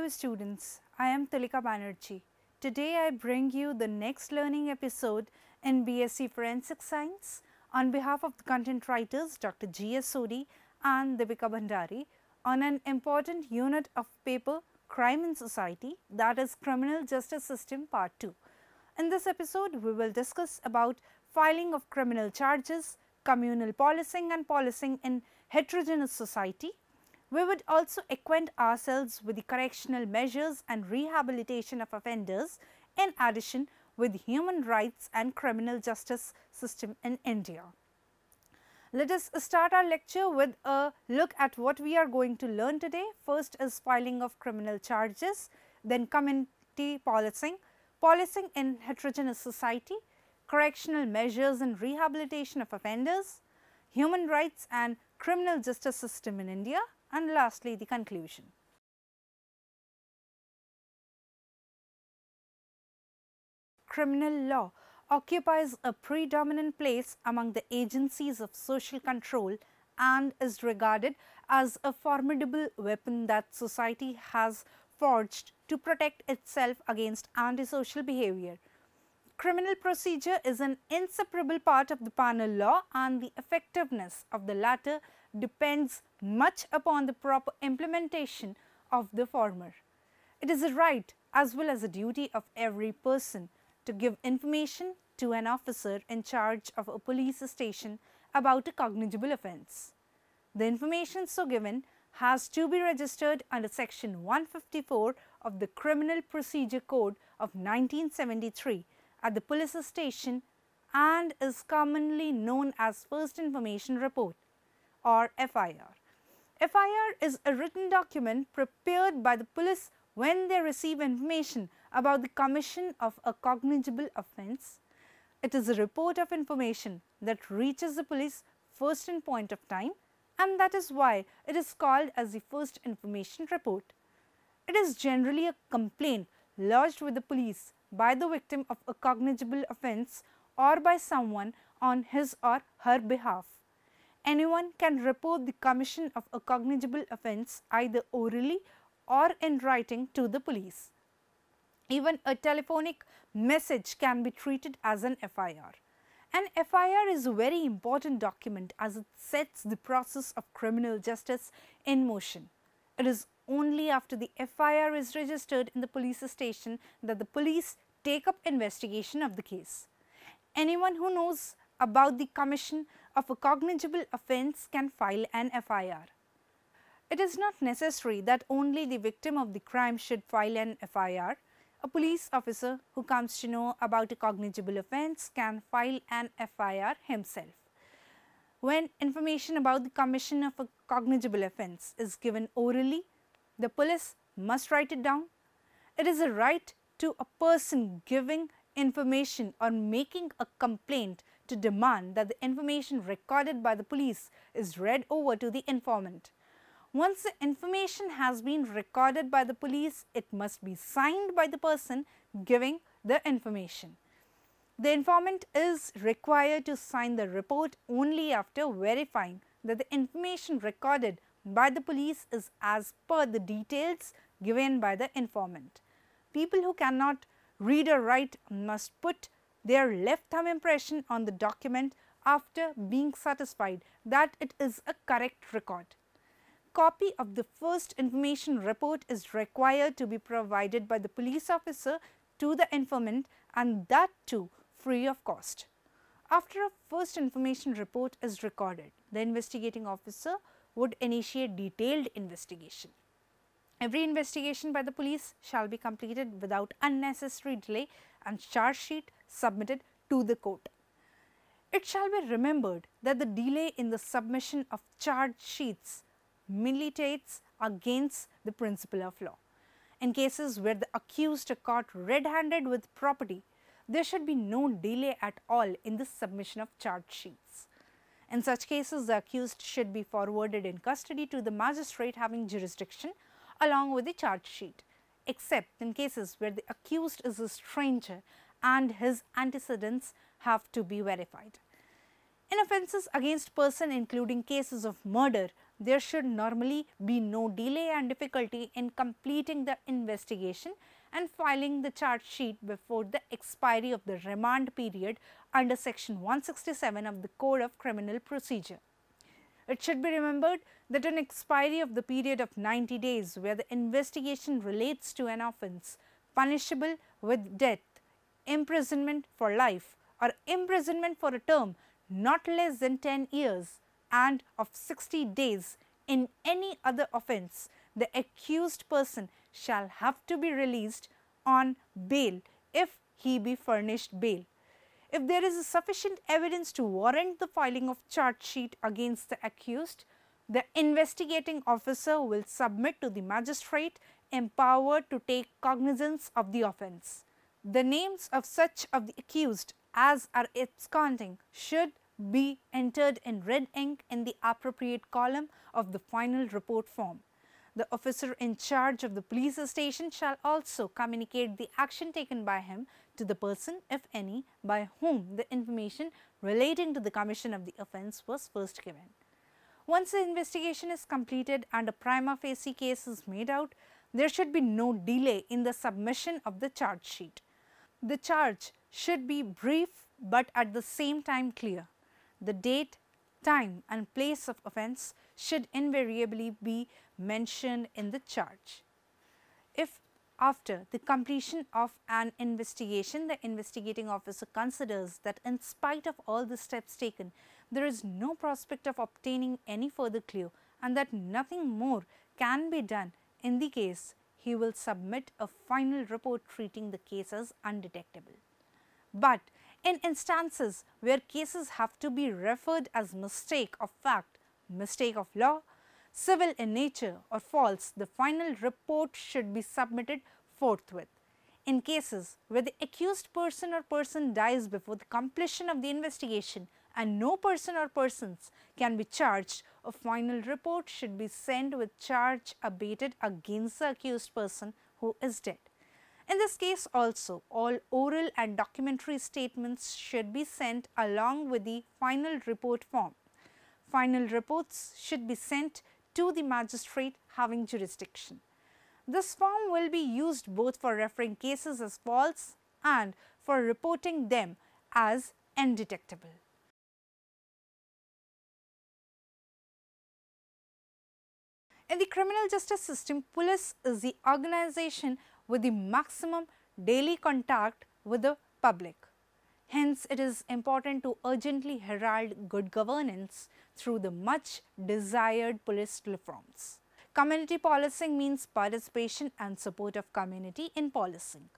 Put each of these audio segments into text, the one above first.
Hello students, I am Tulika Banerjee. Today I bring you the next learning episode in BSc Forensic Science on behalf of the content writers Dr. G.S. Sodhi and Deepika Bhandari on an important unit of paper Crime in Society, that is Criminal Justice System Part 2. In this episode we will discuss about filing of criminal charges, communal policing and policing in heterogeneous society. We would also acquaint ourselves with the correctional measures and rehabilitation of offenders in addition with human rights and criminal justice system in India. Let us start our lecture with a look at what we are going to learn today. First is filing of criminal charges, then community policing, policing in heterogeneous society, correctional measures and rehabilitation of offenders, human rights and criminal justice system in India, and lastly the conclusion. Criminal law occupies a predominant place among the agencies of social control and is regarded as a formidable weapon that society has forged to protect itself against antisocial behavior. Criminal procedure is an inseparable part of the penal law, and the effectiveness of the latter depends much upon the proper implementation of the former. It is a right as well as a duty of every person to give information to an officer in charge of a police station about a cognizable offence. The information so given has to be registered under section 154 of the Criminal Procedure Code of 1973 at the police station and is commonly known as First Information Report or FIR. FIR is a written document prepared by the police when they receive information about the commission of a cognizable offence. It is a report of information that reaches the police first in point of time, and that is why it is called as the First Information Report. It is generally a complaint lodged with the police by the victim of a cognizable offence or by someone on his or her behalf. Anyone can report the commission of a cognizable offence either orally or in writing to the police. Even a telephonic message can be treated as an FIR. An FIR is a very important document as it sets the process of criminal justice in motion. It is only after the FIR is registered in the police station that the police take up investigation of the case. Anyone who knows about the commission of a cognizable offence can file an FIR. It is not necessary that only the victim of the crime should file an FIR. A police officer who comes to know about a cognizable offence can file an FIR himself. When information about the commission of a cognizable offence is given orally, the police must write it down. It is a right to a person giving information or making a complaint to demand that the information recorded by the police is read over to the informant. Once the information has been recorded by the police, it must be signed by the person giving the information. The informant is required to sign the report only after verifying that the information recorded by the police is as per the details given by the informant. People who cannot read or write must put their left thumb impression on the document after being satisfied that it is a correct record. Copy of the first information report is required to be provided by the police officer to the informant, and that too free of cost. After a first information report is recorded, the investigating officer would initiate detailed investigation. Every investigation by the police shall be completed without unnecessary delay and charge sheet submitted to the court. It shall be remembered that the delay in the submission of charge sheets militates against the principle of law. In cases where the accused are caught red-handed with property, there should be no delay at all in the submission of charge sheets. In such cases, the accused should be forwarded in custody to the magistrate having jurisdiction along with the charge sheet, except in cases where the accused is a stranger and his antecedents have to be verified. In offences against person including cases of murder, there should normally be no delay and difficulty in completing the investigation and filing the charge sheet before the expiry of the remand period under section 167 of the Code of Criminal Procedure. It should be remembered that on expiry of the period of 90 days where the investigation relates to an offence punishable with death, imprisonment for life or imprisonment for a term not less than 10 years and of 60 days in any other offence, the accused person shall have to be released on bail if he be furnished bail. If there is sufficient evidence to warrant the filing of charge sheet against the accused, the investigating officer will submit to the magistrate empowered to take cognizance of the offence. The names of such of the accused as are absconding should be entered in red ink in the appropriate column of the final report form. The officer in charge of the police station shall also communicate the action taken by him to the person, if any, by whom the information relating to the commission of the offence was first given. Once the investigation is completed and a prima facie case is made out, there should be no delay in the submission of the charge sheet. The charge should be brief but at the same time clear. The date, time and place of offence should invariably be mentioned in the charge. If after the completion of an investigation, the investigating officer considers that in spite of all the steps taken, there is no prospect of obtaining any further clue and that nothing more can be done in the case, he will submit a final report treating the case as undetectable. But in instances where cases have to be referred as mistake of fact, mistake of law, civil in nature or false, the final report should be submitted forthwith. In cases where the accused person or person dies before the completion of the investigation and no person or persons can be charged, a final report should be sent with charge abated against the accused person who is dead. In this case also, all oral and documentary statements should be sent along with the final report form. Final reports should be sent to the magistrate having jurisdiction. This form will be used both for referring cases as false and for reporting them as undetectable. In the criminal justice system, police is the organization with the maximum daily contact with the public. Hence, it is important to urgently herald good governance through the much desired police reforms. Community policing means participation and support of community in policing.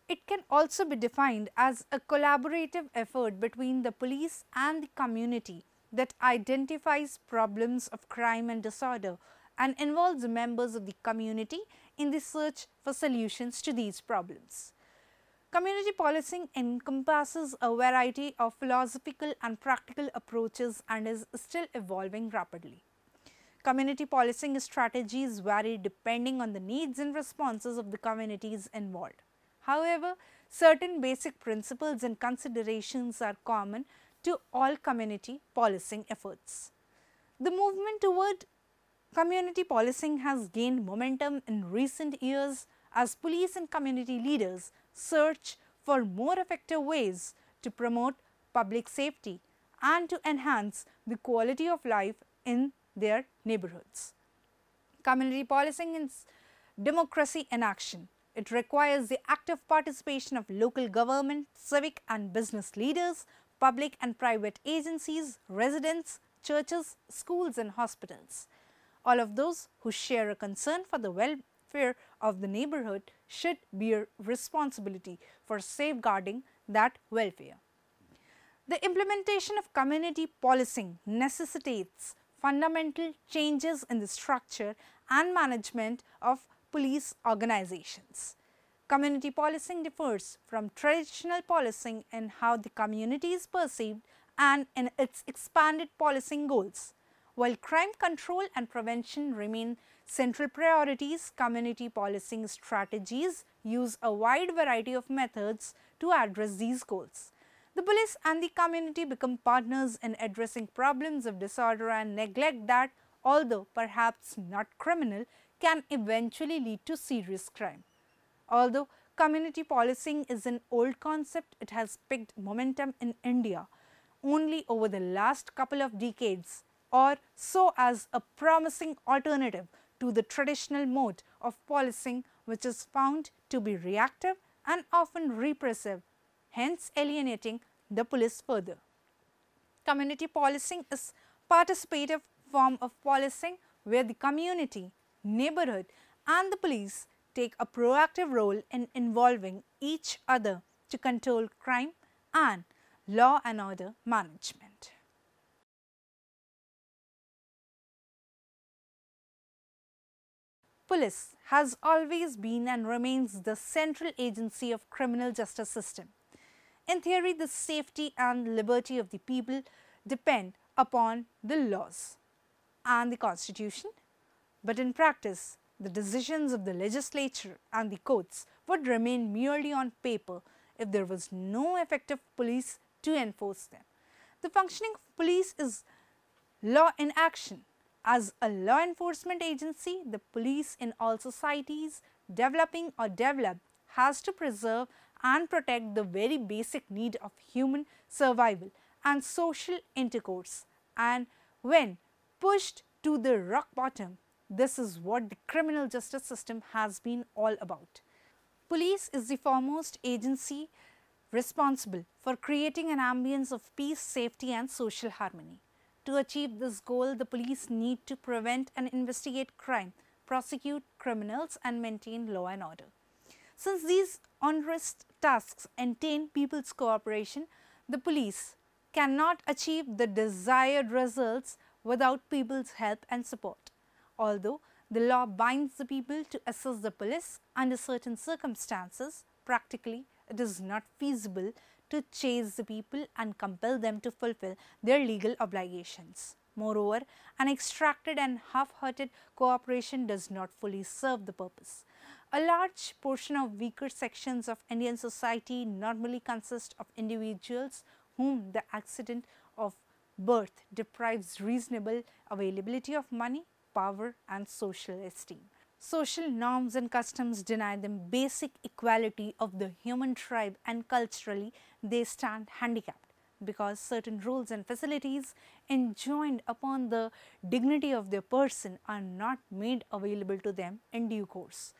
It can also be defined as a collaborative effort between the police and the community that identifies problems of crime and disorder and involves members of the community in the search for solutions to these problems. Community policing encompasses a variety of philosophical and practical approaches and is still evolving rapidly. Community policing strategies vary depending on the needs and responses of the communities involved. However, certain basic principles and considerations are common to all community policing efforts. The movement toward community policing has gained momentum in recent years as police and community leaders search for more effective ways to promote public safety and to enhance the quality of life in their neighborhoods. Community policing is democracy in action. It requires the active participation of local government, civic and business leaders, public and private agencies, residents, churches, schools and hospitals. All of those who share a concern for the welfare of the neighborhood should bear responsibility for safeguarding that welfare. The implementation of community policing necessitates fundamental changes in the structure and management of police organizations. Community policing differs from traditional policing in how the community is perceived and in its expanded policing goals. While crime control and prevention remain central priorities, community policing strategies use a wide variety of methods to address these goals. The police and the community become partners in addressing problems of disorder and neglect that although perhaps not criminal, can eventually lead to serious crime. Although community policing is an old concept, it has picked momentum in India only over the last couple of decades, or so as a promising alternative to the traditional mode of policing, which is found to be reactive and often repressive, hence alienating the police further. Community policing is participative form of policing where the community, neighborhood and the police take a proactive role in involving each other to control crime and law and order management. Police has always been and remains the central agency of criminal justice system. In theory, the safety and liberty of the people depend upon the laws and the constitution, but in practice, the decisions of the legislature and the courts would remain merely on paper if there was no effective police to enforce them. The functioning of police is law in action. As a law enforcement agency, the police in all societies, developing or developed, has to preserve and protect the very basic need of human survival and social intercourse. And when pushed to the rock bottom, this is what the criminal justice system has been all about. Police is the foremost agency responsible for creating an ambience of peace, safety and social harmony. To achieve this goal, the police need to prevent and investigate crime, prosecute criminals and maintain law and order. Since these onerous tasks entail people's cooperation, the police cannot achieve the desired results without people's help and support. Although the law binds the people to assist the police under certain circumstances, practically it is not feasible to chase the people and compel them to fulfill their legal obligations. Moreover, an extracted and half-hearted cooperation does not fully serve the purpose. A large portion of weaker sections of Indian society normally consist of individuals whom the accident of birth deprives reasonable availability of money, power and social esteem. Social norms and customs deny them basic equality of the human tribe, and culturally they stand handicapped because certain rules and facilities enjoined upon the dignity of their person are not made available to them in due course.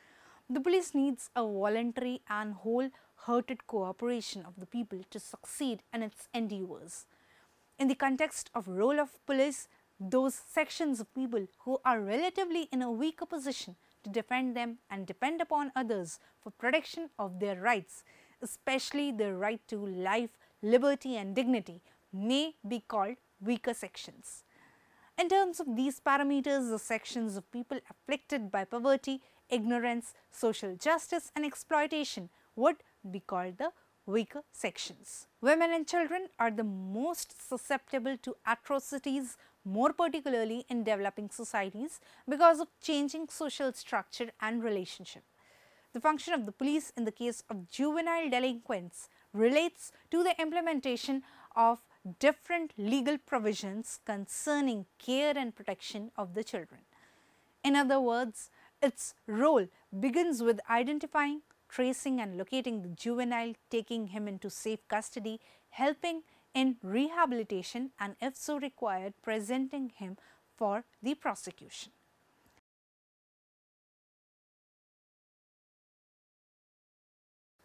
The police needs a voluntary and wholehearted cooperation of the people to succeed in its endeavours. In the context of role of police, those sections of people who are relatively in a weaker position to defend them and depend upon others for protection of their rights, especially the right to life, liberty and dignity, may be called weaker sections. In terms of these parameters, the sections of people afflicted by poverty, ignorance, social justice and exploitation would be called the weaker sections. Women and children are the most susceptible to atrocities, more particularly in developing societies because of changing social structure and relationship. The function of the police in the case of juvenile delinquents relates to the implementation of different legal provisions concerning care and protection of the children. In other words, its role begins with identifying, tracing and locating the juvenile, taking him into safe custody, helping in rehabilitation and if so required, presenting him for the prosecution.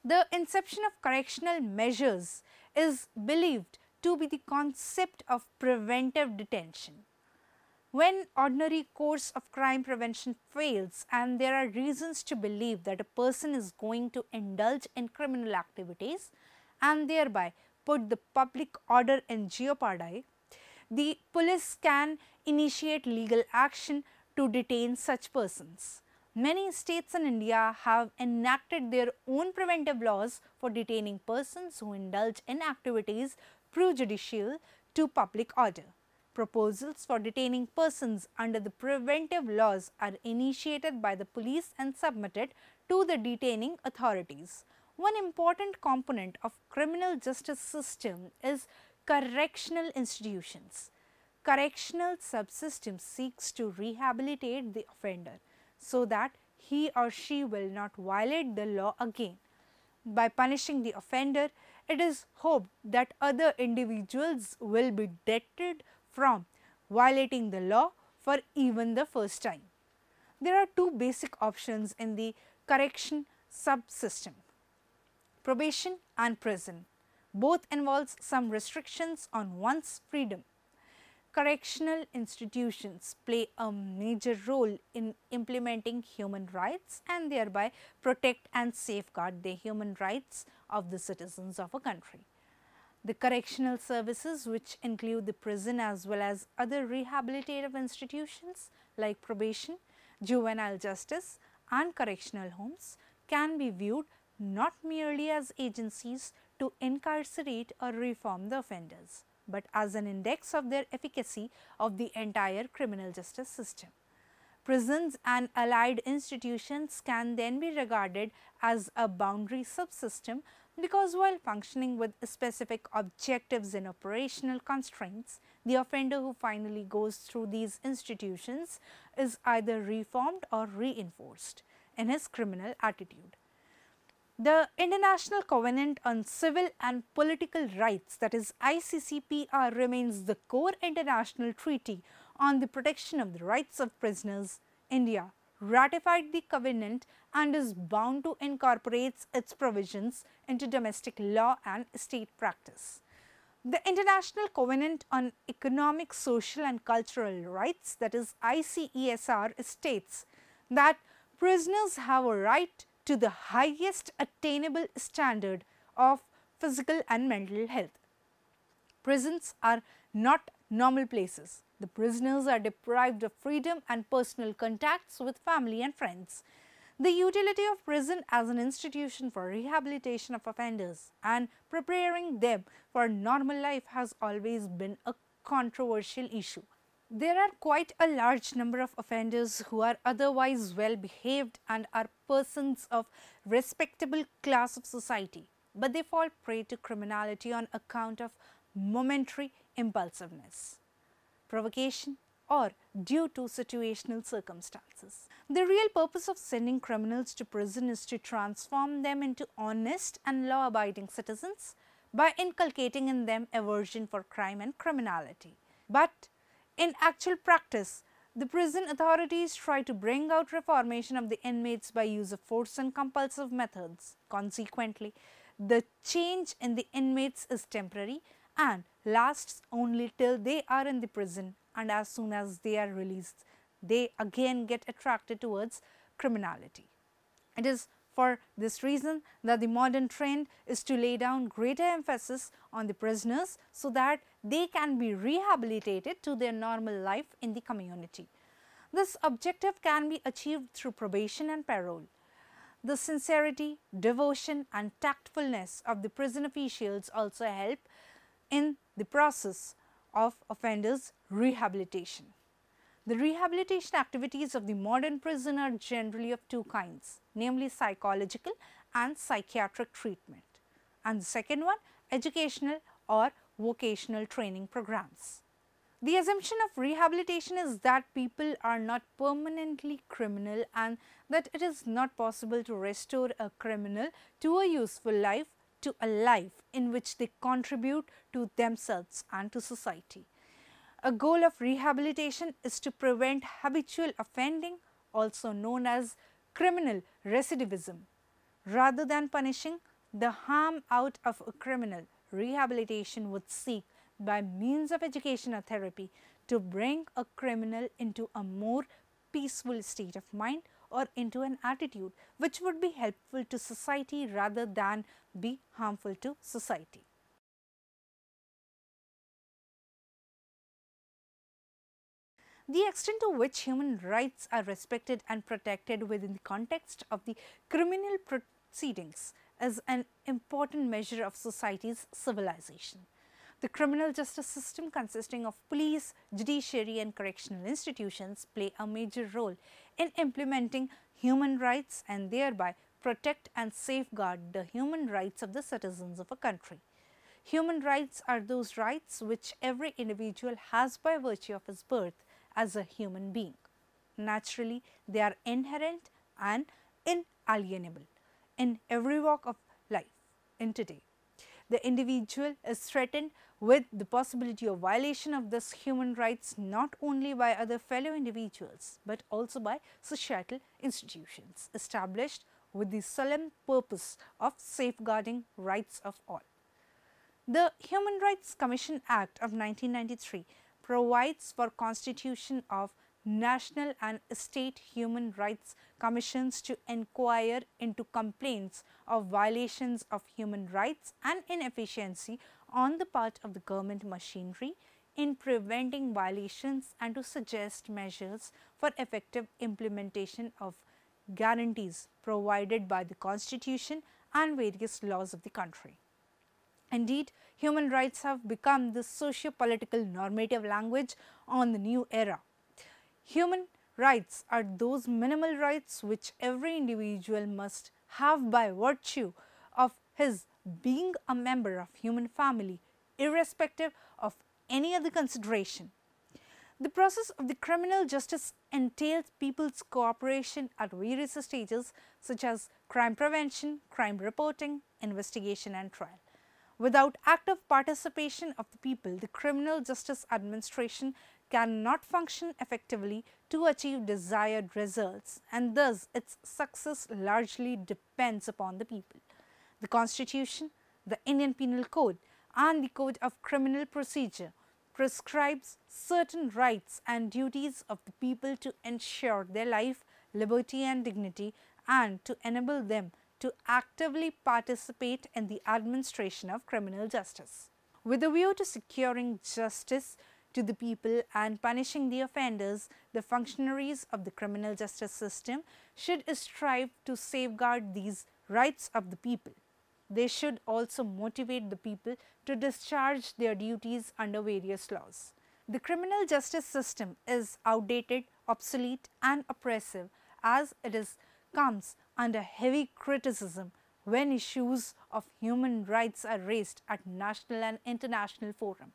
The inception of correctional measures is believed to be the concept of preventive detention. When ordinary course of crime prevention fails and there are reasons to believe that a person is going to indulge in criminal activities and thereby put the public order in jeopardy, the police can initiate legal action to detain such persons. Many states in India have enacted their own preventive laws for detaining persons who indulge in activities prejudicial to public order. Proposals for detaining persons under the preventive laws are initiated by the police and submitted to the detaining authorities. One important component of criminal justice system is correctional institutions. correctional subsystem seeks to rehabilitate the offender so that he or she will not violate the law again. By punishing the offender, it is hoped that other individuals will be deterred from violating the law for even the first time. There are two basic options in the correction subsystem: probation and prison. Both involves some restrictions on one's freedom. Correctional institutions play a major role in implementing human rights and thereby protect and safeguard the human rights of the citizens of a country. The correctional services, which include the prison as well as other rehabilitative institutions like probation, juvenile justice and correctional homes, can be viewed not merely as agencies to incarcerate or reform the offenders, but as an index of their efficacy of the entire criminal justice system. Prisons and allied institutions can then be regarded as a boundary subsystem because while functioning with specific objectives and operational constraints, the offender who finally goes through these institutions is either reformed or reinforced in his criminal attitude. The International Covenant on Civil and Political Rights, that is ICCPR, remains the core international treaty on the protection of the rights of prisoners. India ratified the covenant and is bound to incorporate its provisions into domestic law and state practice. The International Covenant on Economic, Social and Cultural Rights, that is ICESR, states that prisoners have a right to the highest attainable standard of physical and mental health. Prisons are not normal places. The prisoners are deprived of freedom and personal contacts with family and friends. The utility of prison as an institution for rehabilitation of offenders and preparing them for normal life has always been a controversial issue. There are quite a large number of offenders who are otherwise well behaved and are persons of respectable class of society, but they fall prey to criminality on account of momentary impulsiveness, provocation or due to situational circumstances. The real purpose of sending criminals to prison is to transform them into honest and law-abiding citizens by inculcating in them aversion for crime and criminality. But in actual practice, the prison authorities try to bring out reformation of the inmates by use of force and compulsive methods. Consequently, the change in the inmates is temporary and lasts only till they are in the prison, and as soon as they are released, they again get attracted towards criminality. It is for this reason that the modern trend is to lay down greater emphasis on the prisoners so that they can be rehabilitated to their normal life in the community. This objective can be achieved through probation and parole. The sincerity, devotion and tactfulness of the prison officials also help in the process of offenders' rehabilitation. The rehabilitation activities of the modern prison are generally of two kinds, namely psychological and psychiatric treatment, and the second one, educational or vocational training programs. The assumption of rehabilitation is that people are not permanently criminal and that it is not possible to restore a criminal to a useful life, to a life in which they contribute to themselves and to society. A goal of rehabilitation is to prevent habitual offending, also known as criminal recidivism. Rather than punishing the harm out of a criminal, rehabilitation would seek, by means of education or therapy, to bring a criminal into a more peaceful state of mind or into an attitude which would be helpful to society rather than be harmful to society. The extent to which human rights are respected and protected within the context of the criminal proceedings is an important measure of society's civilization. The criminal justice system, consisting of police, judiciary and correctional institutions, play a major role in implementing human rights and thereby protect and safeguard the human rights of the citizens of a country. Human rights are those rights which every individual has by virtue of his birth as a human being. Naturally, they are inherent and inalienable in every walk of life in today. The individual is threatened with the possibility of violation of these human rights not only by other fellow individuals, but also by societal institutions established with the solemn purpose of safeguarding rights of all. The Human Rights Commission Act of 1993 provides for constitution of national and state human rights commissions to inquire into complaints of violations of human rights and inefficiency on the part of the government machinery in preventing violations and to suggest measures for effective implementation of guarantees provided by the Constitution and various laws of the country. Indeed, human rights have become the socio-political normative language on the new era. Human rights are those minimal rights which every individual must have by virtue of his being a member of human family, irrespective of any other consideration. The process of the criminal justice entails people's cooperation at various stages such as crime prevention, crime reporting, investigation and trial. Without active participation of the people, the criminal justice administration cannot function effectively to achieve desired results, and thus its success largely depends upon the people. The Constitution, the Indian Penal Code and the Code of Criminal Procedure prescribes certain rights and duties of the people to ensure their life, liberty and dignity, and to enable them to actively participate in the administration of criminal justice. With a view to securing justice to the people and punishing the offenders, the functionaries of the criminal justice system should strive to safeguard these rights of the people. They should also motivate the people to discharge their duties under various laws. The criminal justice system is outdated, obsolete and oppressive as it comes under heavy criticism when issues of human rights are raised at national and international forum.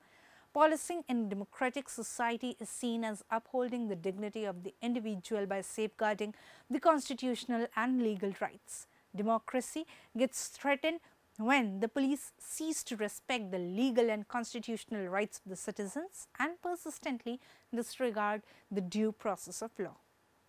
Policing in a democratic society is seen as upholding the dignity of the individual by safeguarding the constitutional and legal rights. Democracy gets threatened when the police cease to respect the legal and constitutional rights of the citizens and persistently disregard the due process of law.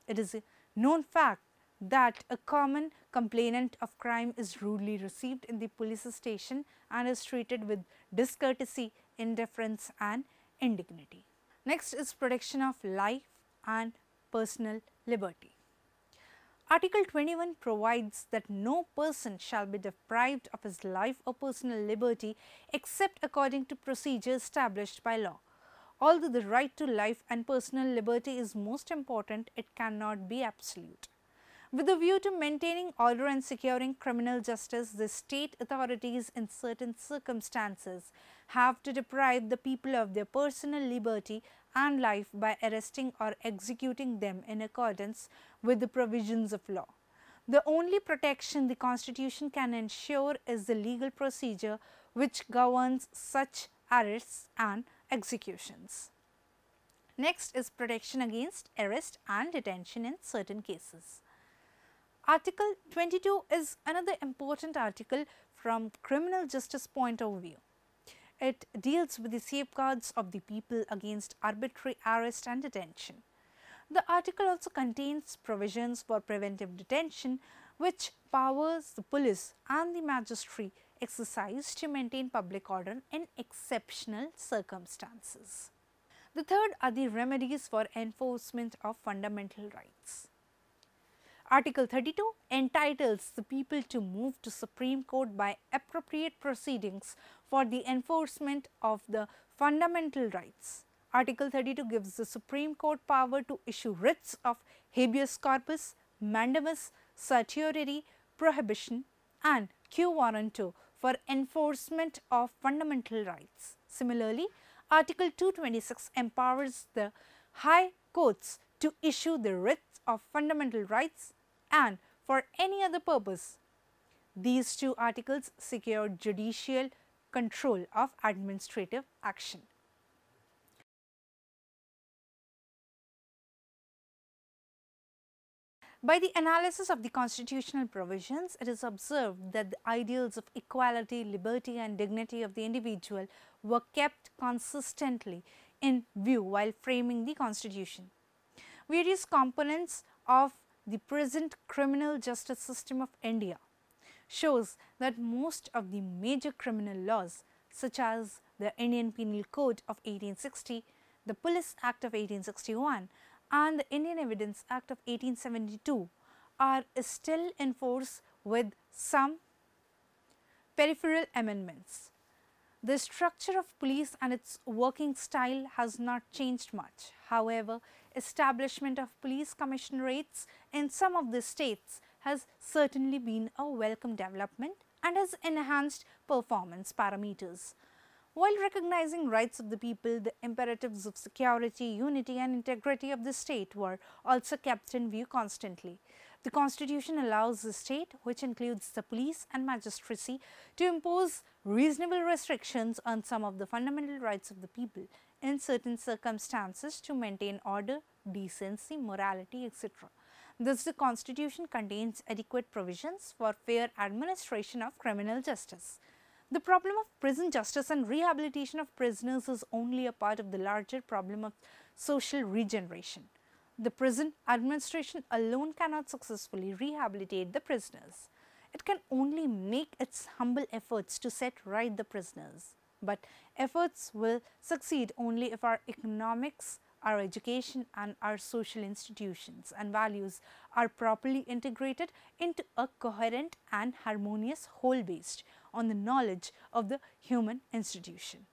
It is a known fact that a common complainant of crime is rudely received in the police station and is treated with discourtesy, indifference and indignity. Next is protection of life and personal liberty. Article 21 provides that no person shall be deprived of his life or personal liberty except according to procedure established by law. Although the right to life and personal liberty is most important, it cannot be absolute. With a view to maintaining order and securing criminal justice, the state authorities in certain circumstances have to deprive the people of their personal liberty and life by arresting or executing them in accordance with the provisions of law. The only protection the Constitution can ensure is the legal procedure which governs such arrests and executions. Next is protection against arrest and detention in certain cases. Article 22 is another important article from criminal justice point of view. It deals with the safeguards of the people against arbitrary arrest and detention. The article also contains provisions for preventive detention, which powers the police and the magistrate exercise to maintain public order in exceptional circumstances. The third are the remedies for enforcement of fundamental rights. Article 32 entitles the people to move to Supreme Court by appropriate proceedings for the enforcement of the fundamental rights. Article 32 gives the Supreme Court power to issue writs of habeas corpus, mandamus, certiorari, prohibition and warranto for enforcement of fundamental rights. Similarly, Article 226 empowers the high courts to issue the writs of fundamental rights and for any other purpose. These two articles secure judicial control of administrative action. By the analysis of the constitutional provisions, it is observed that the ideals of equality, liberty and dignity of the individual were kept consistently in view while framing the Constitution. Various components of the present criminal justice system of India shows that most of the major criminal laws, such as the Indian Penal Code of 1860, the Police Act of 1861 and the Indian Evidence Act of 1872 are still in force with some peripheral amendments. The structure of police and its working style has not changed much. However, establishment of police commissionerates in some of the states has certainly been a welcome development and has enhanced performance parameters. While recognizing rights of the people, the imperatives of security, unity and integrity of the state were also kept in view constantly. The Constitution allows the state, which includes the police and magistracy, to impose reasonable restrictions on some of the fundamental rights of the people in certain circumstances to maintain order, decency, morality, etc. Thus, the Constitution contains adequate provisions for fair administration of criminal justice. The problem of prison justice and rehabilitation of prisoners is only a part of the larger problem of social regeneration. The prison administration alone cannot successfully rehabilitate the prisoners. It can only make its humble efforts to set right the prisoners. But efforts will succeed only if our economics, our education and our social institutions and values are properly integrated into a coherent and harmonious whole based on the knowledge of the human institution.